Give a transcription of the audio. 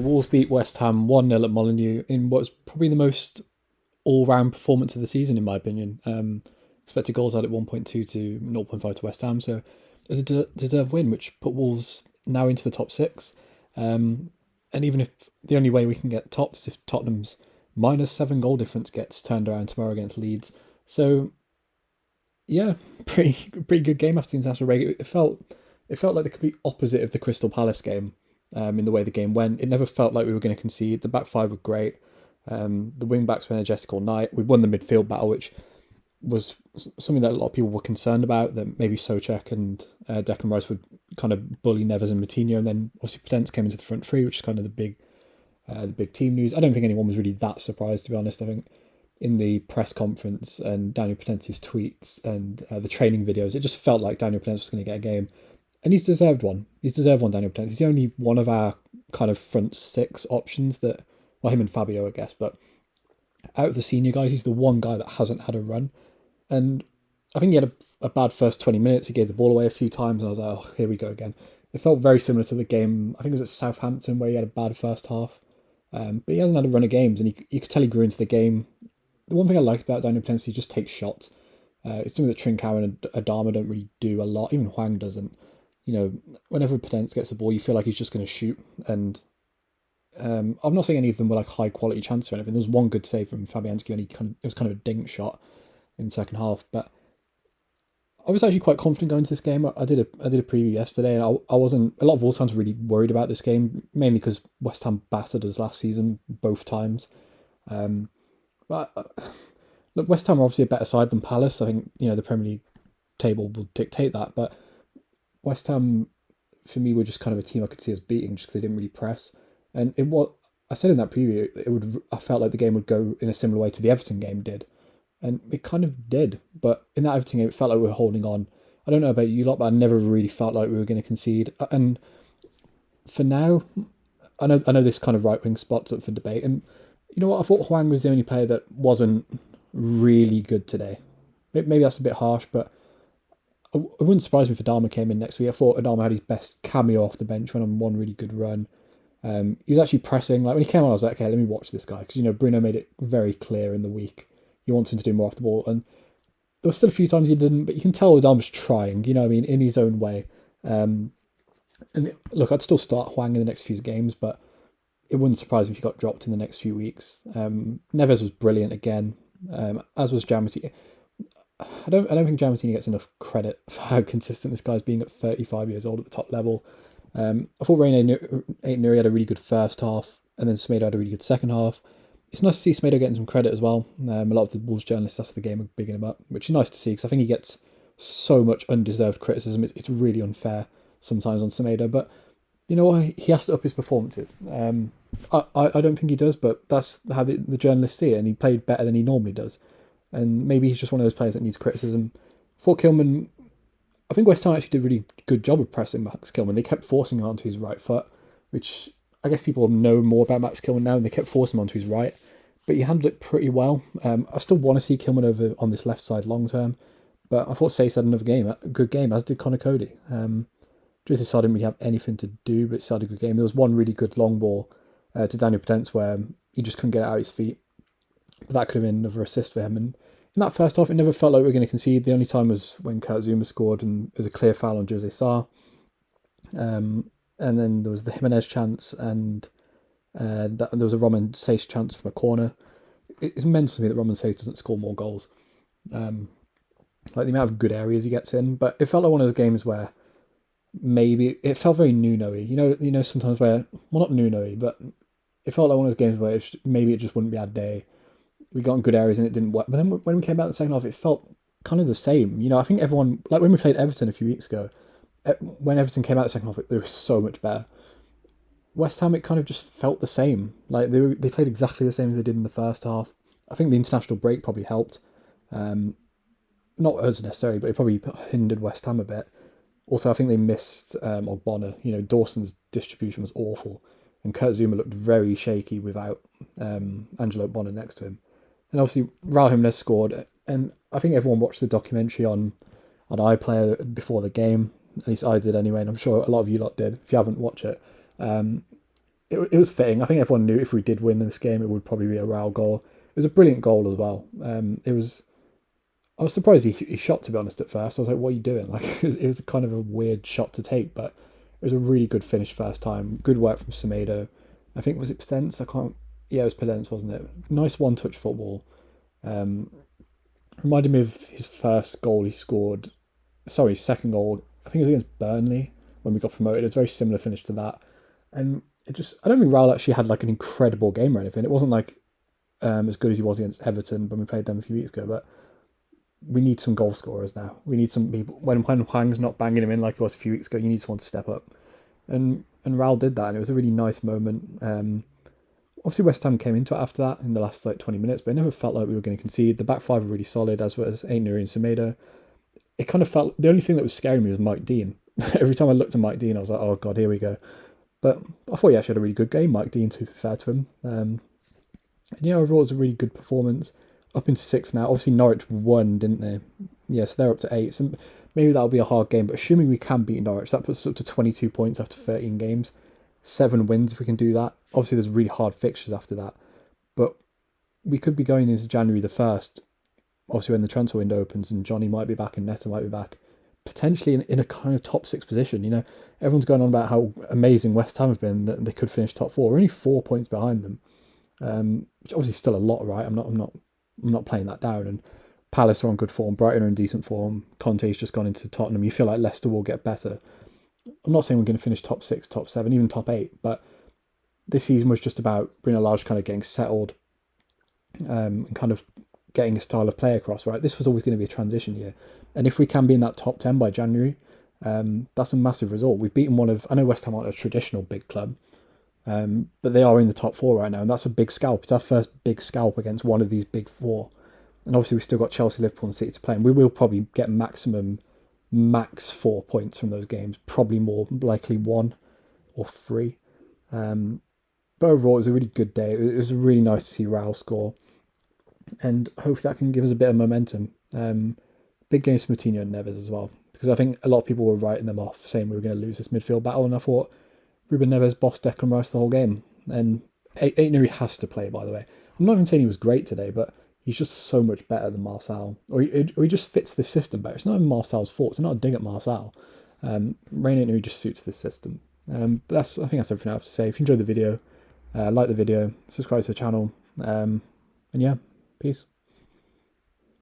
Wolves beat West Ham 1-0 at Molineux in what was probably the most all-round performance of the season, in my opinion. Expected goals out at 1.2 to 0.5 to West Ham, so it was a deserved win, which put Wolves now into the top six. And even if the only way we can get topped is if Tottenham's -7 goal difference gets turned around tomorrow against Leeds. So yeah, pretty good game after the international break. It felt like the complete opposite of the Crystal Palace game, in the way the game went. It never felt like we were going to concede. The back five were great. The wing backs were energetic all night. We won the midfield battle, which was something that a lot of people were concerned about. That maybe Souček and Declan Rice would kind of bully Neves and Moutinho, and then obviously Potence came into the front three, which is kind of the big team news. I don't think anyone was really that surprised, to be honest. I think in the press conference and Daniel Potence's tweets and the training videos, it just felt like Daniel Potence was going to get a game. And he's deserved one. He's deserved one, Daniel Potence. He's the only one of our kind of front six options that, well, him and Fabio, I guess, but out of the senior guys, he's the one guy that hasn't had a run. And I think he had a bad first 20 minutes. He gave the ball away a few times, and I was like, oh, here we go again. It felt very similar to the game, I think it was at Southampton, where he had a bad first half. But he hasn't had a run of games, and you could tell he grew into the game. The one thing I like about Daniel Potence, he just takes shots. It's something that Trincao and Adama don't really do a lot. Even Hwang doesn't. You know, whenever Potence gets the ball, you feel like he's just going to shoot. And I'm not saying any of them were like high quality chances or anything. There was one good save from Fabianski, and it was kind of a dink shot in the second half. But I was actually quite confident going into this game. I did a preview yesterday, and I wasn't. A lot of Wolves fans were really worried about this game, mainly because West Ham battered us last season both times. But look, West Ham are obviously a better side than Palace. I think the Premier League table will dictate that, but West Ham, for me, were just kind of a team I could see us beating just because they didn't really press. And I said in that preview, I felt like the game would go in a similar way to the Everton game did. And it kind of did. But in that Everton game, it felt like we were holding on. I don't know about you lot, but I never really felt like we were going to concede. And for now, I know this kind of right wing spot's up for debate. And you know what? I thought Hwang was the only player that wasn't really good today. Maybe that's a bit harsh, but it wouldn't surprise me if Adama came in next week. I thought Adama had his best cameo off the bench, went on one really good run. He was actually pressing. Like when he came on, I was like, okay, let me watch this guy. Because, Bruno made it very clear in the week he wants him to do more off the ball. And there were still a few times he didn't, but you can tell Adama's trying, in his own way. And look, I'd still start Hwang in the next few games, but it wouldn't surprise me if he got dropped in the next few weeks. Neves was brilliant again, as was Jamity. I don't think Jamatini gets enough credit for how consistent this guy's being at 35 years old at the top level. I thought Reina Nuri had a really good first half, and then Semedo had a really good second half. It's nice to see Semedo getting some credit as well. A lot of the Wolves journalists after the game are bigging him up, which is nice to see because I think he gets so much undeserved criticism. It's really unfair sometimes on Semedo, but you know what? He has to up his performances. I don't think he does, but that's how the journalists see it, and he played better than he normally does. And maybe he's just one of those players that needs criticism. For Kilman, I think West Ham actually did a really good job of pressing Max Kilman. They kept forcing him onto his right foot, which I guess people know more about Max Kilman now, and they kept forcing him onto his right. But he handled it pretty well. I still want to see Kilman over on this left side long term, but I thought Sace had another game, a good game, as did Connor Cody. Jose Sarr didn't really have anything to do, but Sarr had a good game. There was one really good long ball to Daniel Potence where he just couldn't get it out of his feet. But that could have been another assist for him. And in that first half, it never felt like we were going to concede. The only time was when Kurt Zouma scored and there was a clear foul on Jose Sarr. And then there was the Jimenez chance and there was a Roman Sace chance from a corner. It's mental to me that Roman Sace doesn't score more goals. Like the amount of good areas he gets in. But it felt like one of those games where maybe it felt very Nuno-y. You know, sometimes where, well, not Nuno-y, but it felt like one of those games where maybe it just wouldn't be our day. We got in good areas and it didn't work. But then when we came out in the second half, it felt kind of the same. I think everyone, like when we played Everton a few weeks ago, when Everton came out in the second half, they were so much better. West Ham, it kind of just felt the same. Like they played exactly the same as they did in the first half. I think the international break probably helped. Not us necessarily, but it probably hindered West Ham a bit. Also, I think they missed Ogbonna. Dawson's distribution was awful. And Kurt Zouma looked very shaky without Angelo Ogbonna next to him. And obviously, Raul Jimenez scored. And I think everyone watched the documentary on iPlayer before the game. At least I did anyway, and I'm sure a lot of you lot did. If you haven't, watch it. it was fitting. I think everyone knew if we did win this game, it would probably be a Raul goal. It was a brilliant goal as well. It was. I was surprised he shot, to be honest, at first. I was like, what are you doing? Like, it was kind of a weird shot to take, but it was a really good finish first time. Good work from Semedo. I think, was it Potence? I can't. Yeah, it was Potence, wasn't it? Nice one-touch football. Um, Reminded me of his first goal he scored. Sorry, his second goal. I think it was against Burnley when we got promoted. It was a very similar finish to that. And it just, I don't think Raul actually had like an incredible game or anything. It wasn't like as good as he was against Everton when we played them a few weeks ago, but we need some goal scorers now. We need some people. When Hwang's not banging him in like he was a few weeks ago, you need someone to step up. And Raul did that, and it was a really nice moment. Obviously, West Ham came into it after that in the last like 20 minutes, but it never felt like we were going to concede. The back five were really solid, as was Aït-Nouri and Semedo. It kind of felt, the only thing that was scaring me was Mike Dean. Every time I looked at Mike Dean, I was like, oh god, here we go. But I thought he actually had a really good game, Mike Dean, to be fair to him. And yeah, overall it was a really good performance. Up into sixth now. Obviously Norwich won, didn't they? Yeah, so they're up to 8. So maybe that'll be a hard game, but assuming we can beat Norwich, that puts us up to 22 points after 13 games. 7 wins if we can do that. Obviously there's really hard fixtures after that. But we could be going into January the 1st, obviously when the transfer window opens and Johnny might be back and Neto might be back, potentially in a kind of top 6 position. You know, everyone's going on about how amazing West Ham have been, that they could finish top 4. We're only 4 points behind them, which obviously is still a lot, right? I'm not playing that down. And Palace are on good form, Brighton are in decent form, Conte's just gone into Tottenham. You feel like Leicester will get better. I'm not saying we're going to finish top 6, top 7, even top 8, but this season was just about Bruno Lage kind of getting settled and kind of getting a style of play across, right? This was always going to be a transition year. And if we can be in that top 10 by January, that's a massive result. We've beaten one of, I know West Ham aren't a traditional big club, but they are in the top 4 right now, and that's a big scalp. It's our first big scalp against one of these big 4. And obviously we've still got Chelsea, Liverpool and City to play, and we will probably get max 4 points from those games, probably more likely 1 or 3. But overall, it was a really good day. It was really nice to see Raul score, and hopefully that can give us a bit of momentum. Big games for Moutinho and Neves as well, because I think a lot of people were writing them off, saying we were going to lose this midfield battle, and I thought Ruben Neves bossed Declan Rice the whole game. And Aït-Nouri has to play, by the way. I'm not even saying he was great today, but he's just so much better than Marcel, or he just fits the system better. It's not even Marcel's fault. It's not a dig at Marcel. Rain Aït-Nouri just suits the system. But I think that's everything I have to say. If you enjoyed the video, like the video, subscribe to the channel, and yeah, peace.